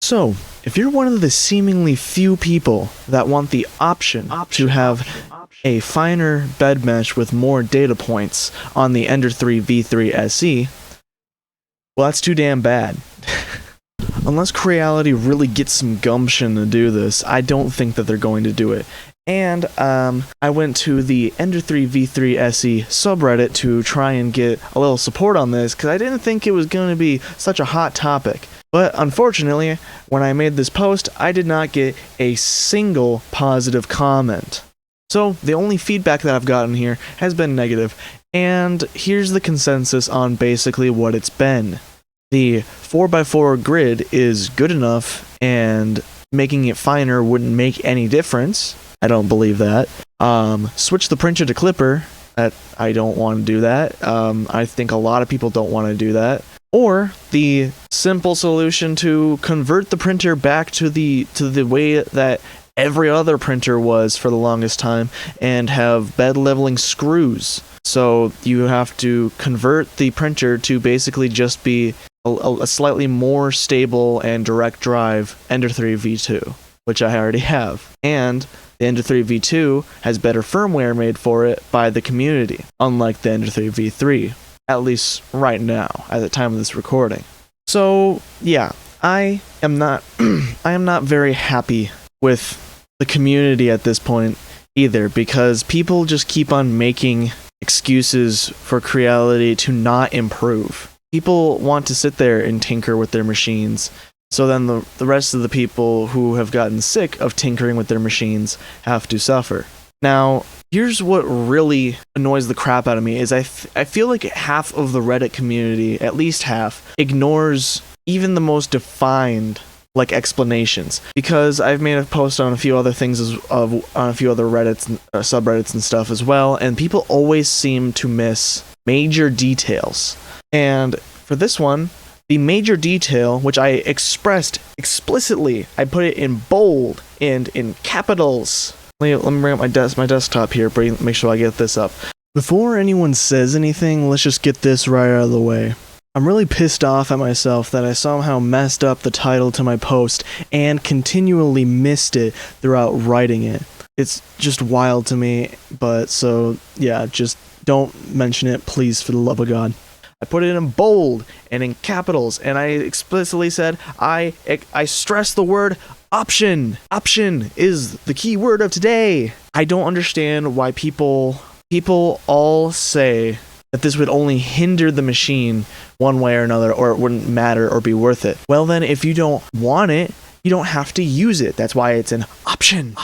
So, if you're one of the seemingly few people that want the option to have a finer bed mesh with more data points on the Ender 3 V3 SE, well, that's too damn bad. Unless Creality really gets some gumption to do this, I don't think that they're going to do it. And I went to the Ender 3 V3 SE subreddit to try and get a little support on this, because I didn't think it was going to be such a hot topic. But unfortunately, when I made this post, I did not get a single positive comment. So the only feedback that I've gotten here has been negative, and here's the consensus on basically what it's been. The 4x4 grid is good enough, and making it finer wouldn't make any difference. I don't believe that. Switch the printer to klipper. I don't want to do that. I think a lot of people don't want to do that. Or the simple solution to convert the printer back to the way that every other printer was for the longest time, and have bed leveling screws. So you have to convert the printer to basically just be a slightly more stable and direct drive Ender 3 V2, which I already have. And the Ender 3 V2 has better firmware made for it by the community, unlike the Ender 3 V3, at least right now, at the time of this recording. So yeah, I am not very happy with the community at this point either, because people just keep on making excuses for Creality to not improve. People want to sit there and tinker with their machines, so then the rest of the people who have gotten sick of tinkering with their machines have to suffer. Now, here's what really annoys the crap out of me is I feel like half of the Reddit community, at least half, ignores even the most defined explanations, because I've made a post on a few other things on a few other Reddits and subreddits and stuff as well, and people always seem to miss major details. And for this one, the major detail, which I expressed explicitly, I put it in bold and in capitals. Let me bring up my desktop here, make sure I get this up. Before anyone says anything, let's just get this right out of the way. I'm really pissed off at myself that I somehow messed up the title to my post and continually missed it throughout writing it. It's just wild to me, but so yeah, just don't mention it, please, for the love of God. I put it in bold and in capitals, and I explicitly said I stress the word option. Option is the key word of today. I don't understand why people all say that this would only hinder the machine one way or another, or it wouldn't matter or be worth it. Well then, if you don't want it, you don't have to use it. That's why it's an option.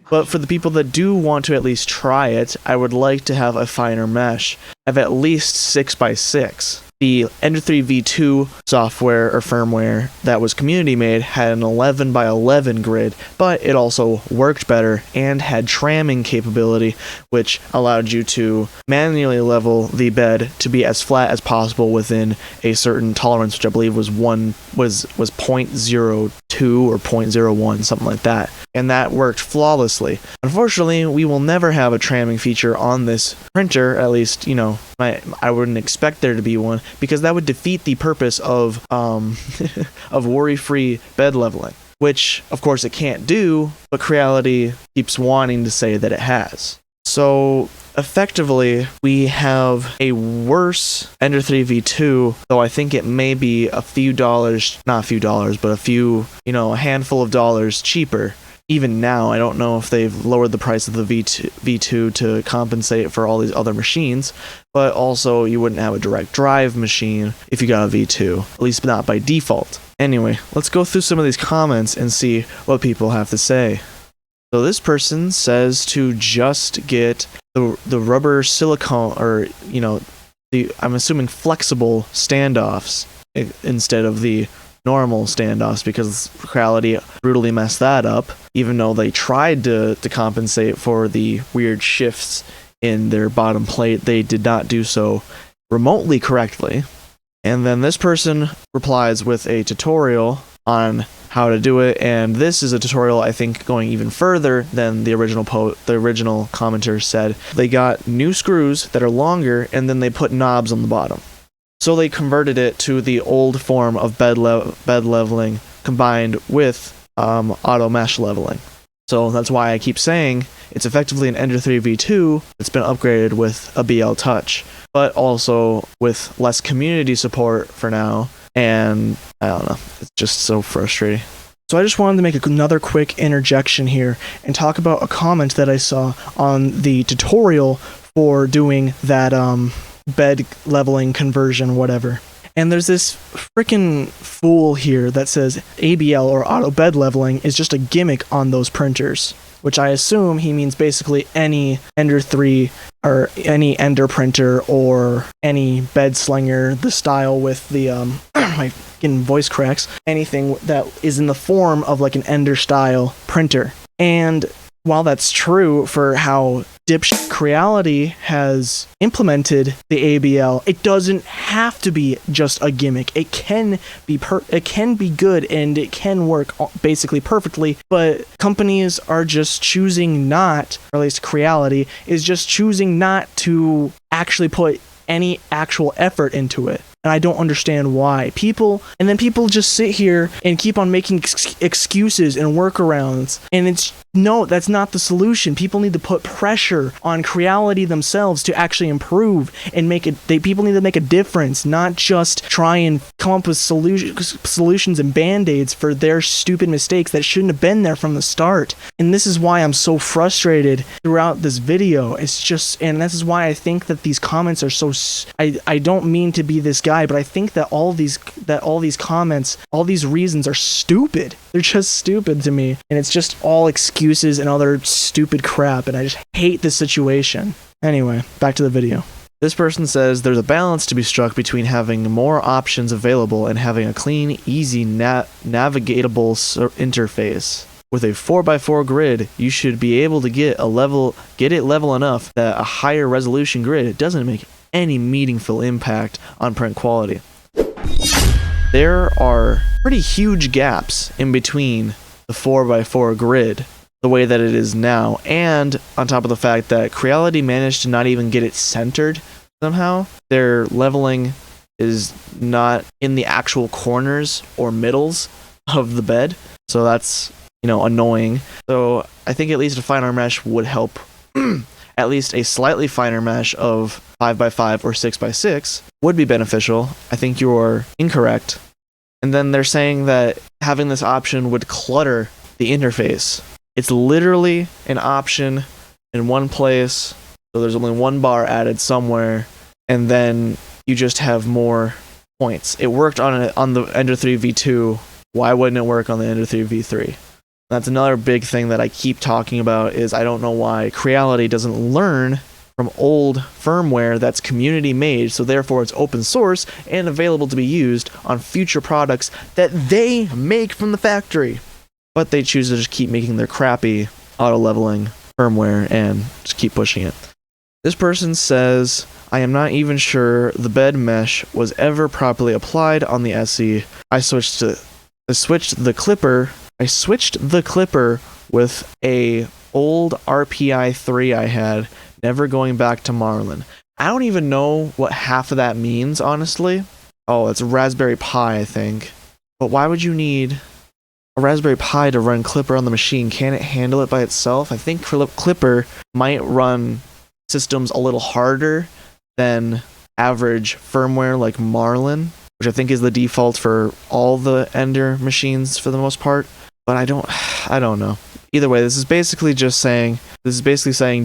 But for the people that do want to at least try it, I would like to have a finer mesh of at least 6x6. The Ender 3 V2 software or firmware that was community made had an 11x11 grid, but it also worked better and had tramming capability, which allowed you to manually level the bed to be as flat as possible within a certain tolerance, which I believe was 0.02 or 0.01, something like that. And that worked flawlessly. Unfortunately, we will never have a tramming feature on this printer, at least, I wouldn't expect there to be one, because that would defeat the purpose of of worry-free bed leveling, which of course it can't do, but Creality keeps wanting to say that it has. So effectively, we have a worse Ender 3 V2, though I think it may be a few dollars, not a few dollars, but a handful of dollars cheaper. Even now, I don't know if they've lowered the price of the V2 to compensate for all these other machines, but also you wouldn't have a direct drive machine if you got a V2, at least not by default. Anyway, let's go through some of these comments and see what people have to say. So this person says to just get the rubber silicone, or I'm assuming flexible standoffs instead of the normal standoffs, because Creality brutally messed that up, even though they tried to compensate for the weird shifts in their bottom plate. They did not do so remotely correctly. And then this person replies with a tutorial on how to do it, and this is a tutorial I think going even further than the original commenter said. They got new screws that are longer, and then they put knobs on the bottom. So they converted it to the old form of bed leveling combined with auto mesh leveling. So that's why I keep saying it's effectively an Ender 3 V2 that's been upgraded with a BL Touch, but also with less community support for now, and I don't know, it's just so frustrating. So I just wanted to make another quick interjection here and talk about a comment that I saw on the tutorial for doing that bed leveling conversion, whatever. And there's this freaking fool here that says ABL or auto bed leveling is just a gimmick on those printers, which I assume he means basically any Ender 3 or any Ender printer or any bed slinger, the style with the my fucking voice cracks, anything that is in the form of like an Ender style printer. And while that's true for how dipshit Creality has implemented the ABL, it doesn't have to be just a gimmick. It can be good and it can work basically perfectly, but companies are just choosing not, or at least Creality is just choosing not to actually put any actual effort into it. And I don't understand why. People just sit here and keep on making excuses and workarounds. And no, that's not the solution. People need to put pressure on Creality themselves to actually improve and people need to make a difference, not just try and come up with solutions and band-aids for their stupid mistakes that shouldn't have been there from the start. And this is why I'm so frustrated throughout this video. And this is why I think that these comments are so, I don't mean to be this guy, but I think that all these comments, all these reasons are stupid. They're just stupid to me, and it's just all excuses and other stupid crap, and I just hate this situation. Anyway, back to the video. This person says there's a balance to be struck between having more options available and having a clean, easy, navigatable interface. With a 4x4 grid, you should be able to get it level enough that a higher resolution grid doesn't make any meaningful impact on print quality. There are pretty huge gaps in between the 4x4 grid, the way that it is now, and on top of the fact that Creality managed to not even get it centered somehow. Their leveling is not in the actual corners or middles of the bed, so that's, annoying. So I think at least a finer mesh would help. At least a slightly finer mesh of 5x5 or 6x6 would be beneficial. I think you're incorrect. And then they're saying that having this option would clutter the interface. It's literally an option in one place, so there's only one bar added somewhere, and then you just have more points. It worked on the Ender 3 V2. Why wouldn't it work on the Ender 3 V3? That's another big thing that I keep talking about, is I don't know why Creality doesn't learn from old firmware that's community made, so therefore it's open source and available to be used on future products that they make from the factory. But they choose to just keep making their crappy auto leveling firmware and just keep pushing it. This person says, I am not even sure the bed mesh was ever properly applied on the SE. I switched the clipper with a old RPI 3 I had, never going back to Marlin. I don't even know what half of that means, honestly. Oh, it's a Raspberry Pi, I think. But why would you need a Raspberry Pi to run Clipper on the machine? Can it handle it by itself? I think Clipper might run systems a little harder than average firmware like Marlin, which I think is the default for all the Ender machines for the most part. But I don't know. Either way, this is basically saying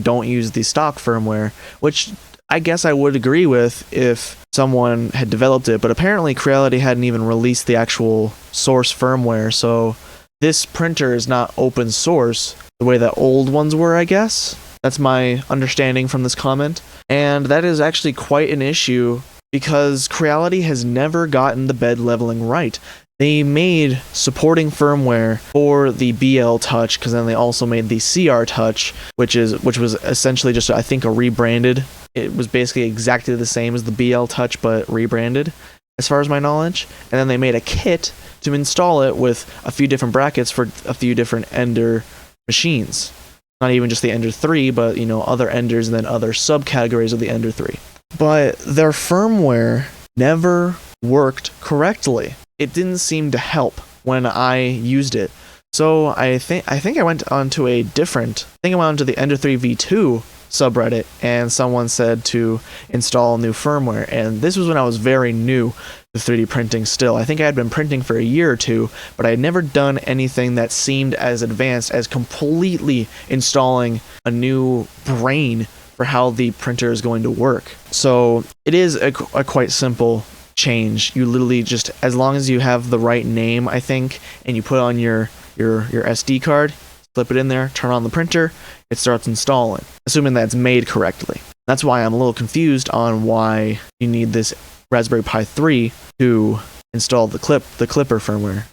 don't use the stock firmware, which I guess I would agree with if someone had developed it, but apparently Creality hadn't even released the actual source firmware, so this printer is not open source the way that old ones were, I guess. That's my understanding from this comment, and that is actually quite an issue because Creality has never gotten the bed leveling right. They made supporting firmware for the BL Touch, because then they also made the CR Touch, which was essentially just, I think, a rebranded. It was basically exactly the same as the BL Touch, but rebranded, as far as my knowledge. And then they made a kit to install it with a few different brackets for a few different Ender machines. Not even just the Ender 3, but, other Enders and then other subcategories of the Ender 3. But their firmware never worked correctly. It didn't seem to help when I used it. So I think I went onto I went onto the Ender 3 V2 subreddit, and someone said to install new firmware, and this was when I was very new to 3D printing still. I think I had been printing for a year or two, but I had never done anything that seemed as advanced as completely installing a new brain for how the printer is going to work. So it is a quite simple change. You literally just, as long as you have the right name, I think, and you put on your SD card, slip it in there, turn on the printer, it starts installing, assuming that it's made correctly. That's why I'm a little confused on why you need this Raspberry Pi 3 to install the klipper firmware.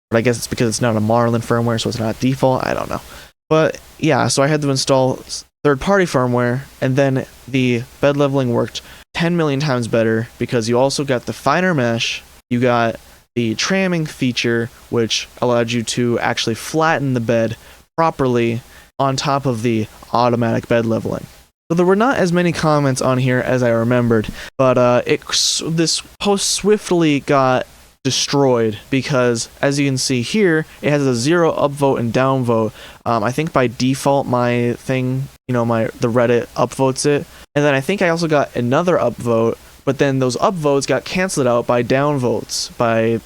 But I guess it's because it's not a Marlin firmware, so it's not default. I don't know. But yeah, so I had to install third-party firmware, and then the bed leveling worked 10 million times better because you also got the finer mesh, you got the tramming feature, which allowed you to actually flatten the bed properly on top of the automatic bed leveling. So there were not as many comments on here as I remembered, but this post swiftly got destroyed because, as you can see here, it has a 0 upvote and downvote. I think by default my thing, the Reddit upvotes it, and then I think I also got another upvote, but then those upvotes got canceled out by downvotes by,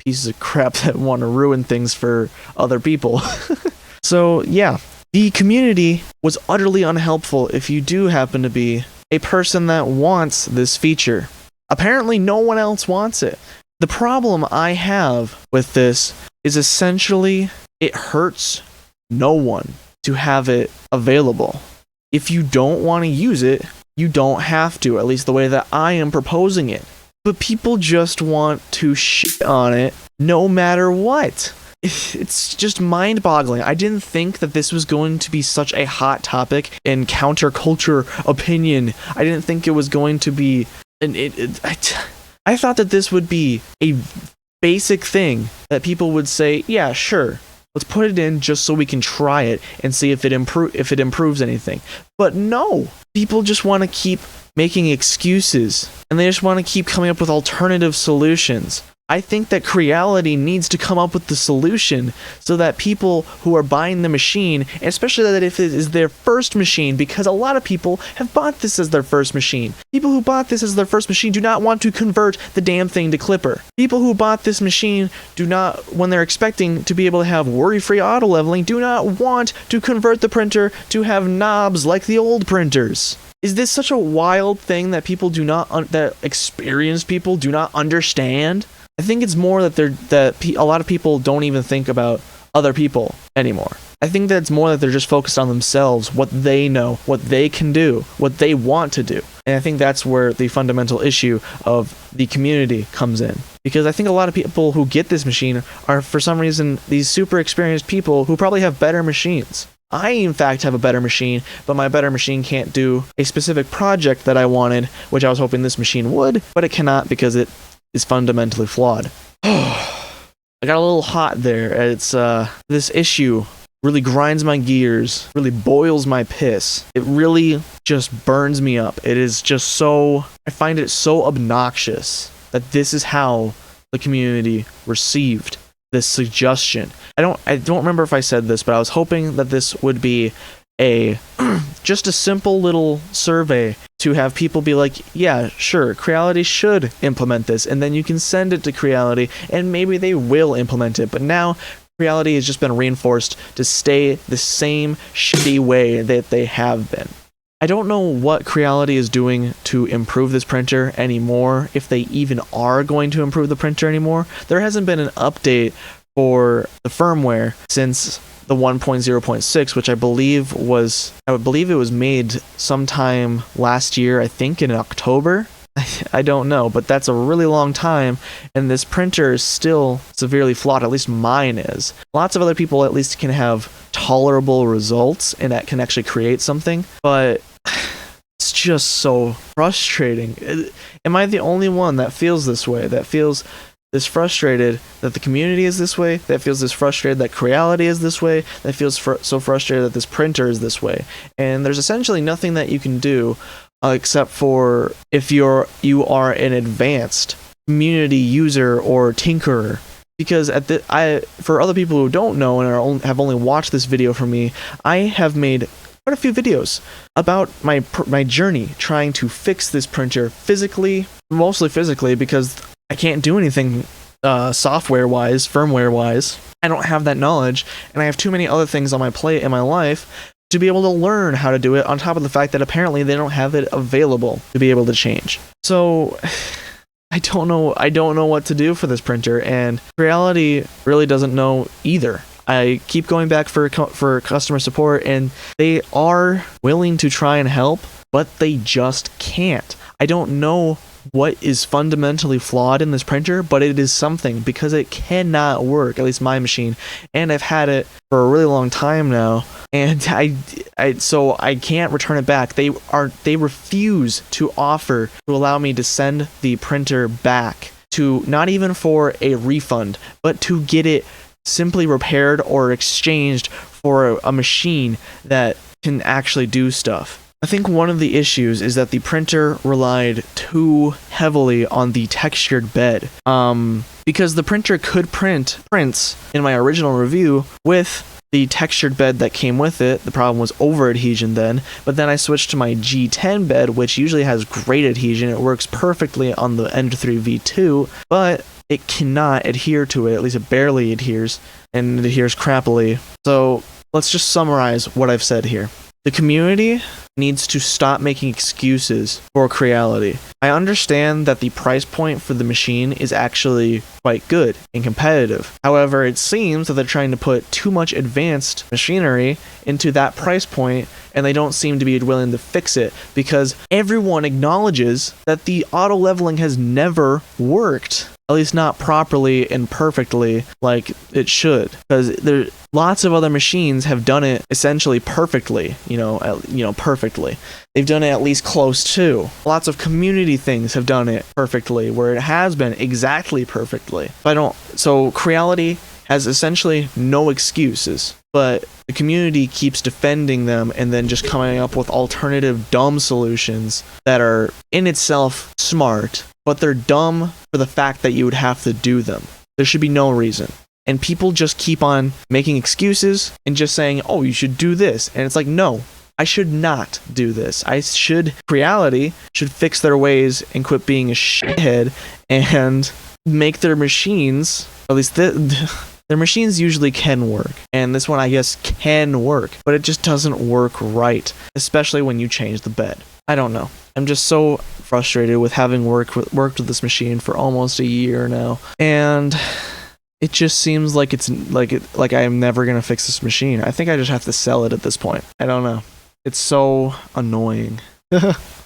pieces of crap that want to ruin things for other people. So yeah, the community was utterly unhelpful if you do happen to be a person that wants this feature. Apparently no one else wants it. The problem I have with this is essentially it hurts no one to have it available. If you don't want to use it, you don't have to, at least the way that I am proposing it. But people just want to shit on it no matter what. It's just mind-boggling. I didn't think that this was going to be such a hot topic in counterculture opinion. I didn't think it was going to be I thought that this would be a basic thing that people would say, yeah, sure, let's put it in just so we can try it and see if it improves anything. But no, people just want to keep making excuses, and they just want to keep coming up with alternative solutions. I think that Creality needs to come up with the solution so that people who are buying the machine, especially that if it is their first machine, because a lot of people have bought this as their first machine. People who bought this as their first machine do not want to convert the damn thing to klipper. People who bought this machine do not, when they're expecting to be able to have worry-free auto leveling, do not want to convert the printer to have knobs like the old printers. Is this such a wild thing that people do not, that experienced people do not understand? I think it's more that a lot of people don't even think about other people anymore. I think that it's more that they're just focused on themselves, what they know, what they can do, what they want to do. And I think that's where the fundamental issue of the community comes in. Because I think a lot of people who get this machine are, for some reason, these super experienced people who probably have better machines. I, in fact, have a better machine, but my better machine can't do a specific project that I wanted, which I was hoping this machine would, but it cannot because it is fundamentally flawed. I got a little hot there. It's this issue really grinds my gears, really boils my piss. It really just burns me up. It is just so, I find it so obnoxious that this is how the community received this suggestion. I don't remember if I said this, but I was hoping that this would be just a simple little survey to have people be like, yeah, sure, Creality should implement this, and then you can send it to Creality, and maybe they will implement it. But now, Creality has just been reinforced to stay the same shitty way that they have been. I don't know what Creality is doing to improve this printer anymore, if they even are going to improve the printer anymore. There hasn't been an update for the firmware since the 1.0.6, which I believe it was made sometime last year, I think in October. I don't know, but that's a really long time, and this printer is still severely flawed, at least mine is. Lots of other people at least can have tolerable results and that can actually create something, but it's just so frustrating. Am I the only one that feels this way, that feels this frustrated that the community is this way, that feels this frustrated that Creality is this way, that feels so frustrated that this printer is this way? And there's essentially nothing that you can do except for if you are an advanced community user or tinkerer. Because for other people who don't know and have only watched this video from me, I have made quite a few videos about my journey trying to fix this printer physically, mostly physically, because I can't do anything software-wise, firmware-wise. I don't have that knowledge, and I have too many other things on my plate in my life to be able to learn how to do it, on top of the fact that apparently they don't have it available to be able to change. So I don't know what to do for this printer, and Creality really doesn't know either. I keep going back for customer support, and they are willing to try and help, but they just can't. I don't know what is fundamentally flawed in this printer, but it is something, because it cannot work, at least my machine, and I've had it for a really long time now, and so I can't return it back. They refuse to offer to allow me to send the printer back, to not even for a refund, but to get it simply repaired or exchanged for a machine that can actually do stuff. I think one of the issues is that the printer relied too heavily on the textured bed. Because the printer could print prints in my original review with the textured bed that came with it. The problem was over adhesion then, but then I switched to my G10 bed, which usually has great adhesion. It works perfectly on the Ender 3 V2, but it cannot adhere to it. At least it barely adheres, and it adheres crappily. So let's just summarize what I've said here. The community needs to stop making excuses for Creality. I understand that the price point for the machine is actually quite good and competitive. However, it seems that they're trying to put too much advanced machinery into that price point, and they don't seem to be willing to fix it, because everyone acknowledges that the auto leveling has never worked. At least not properly and perfectly like it should, because there lots of other machines have done it essentially perfectly, perfectly. They've done it at least close to. Lots of community things have done it perfectly, where it has been exactly perfectly. So Creality has essentially no excuses, but the community keeps defending them and then just coming up with alternative dumb solutions that are in itself smart, but they're dumb for the fact that you would have to do them. There should be no reason. And people just keep on making excuses and just saying, oh, you should do this. And it's like, no, I should not do this. Creality should fix their ways and quit being a shithead and make their machines, at least their machines usually can work. And this one, I guess, can work, but it just doesn't work right, especially when you change the bed. I don't know. I'm just so frustrated with having worked with this machine for almost a year now, and it just seems like I'm never gonna fix this machine. I think I just have to sell it at this point. I don't know. It's so annoying.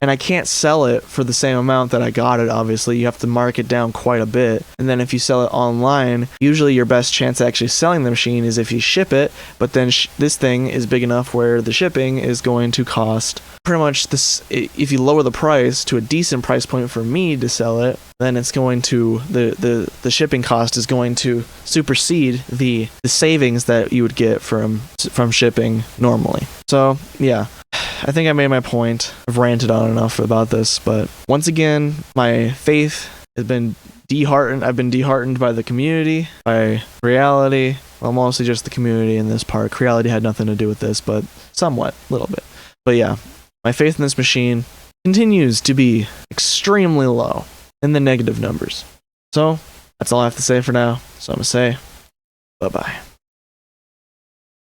And I can't sell it for the same amount that I got it, obviously. You have to mark it down quite a bit. And then if you sell it online, usually your best chance of actually selling the machine is if you ship it, but then this thing is big enough where the shipping is going to cost pretty much this. If you lower the price to a decent price point for me to sell it, then it's going to, the shipping cost is going to supersede the savings that you would get from shipping normally. So yeah, I think I made my point. I've ranted on enough about this, but once again, my faith has been disheartened. I've been disheartened by the community, by Creality. Well, mostly just the community in this part. Creality had nothing to do with this, but somewhat, a little bit. But yeah, my faith in this machine continues to be extremely low, in the negative numbers. So that's all I have to say for now. So I'm gonna say bye-bye.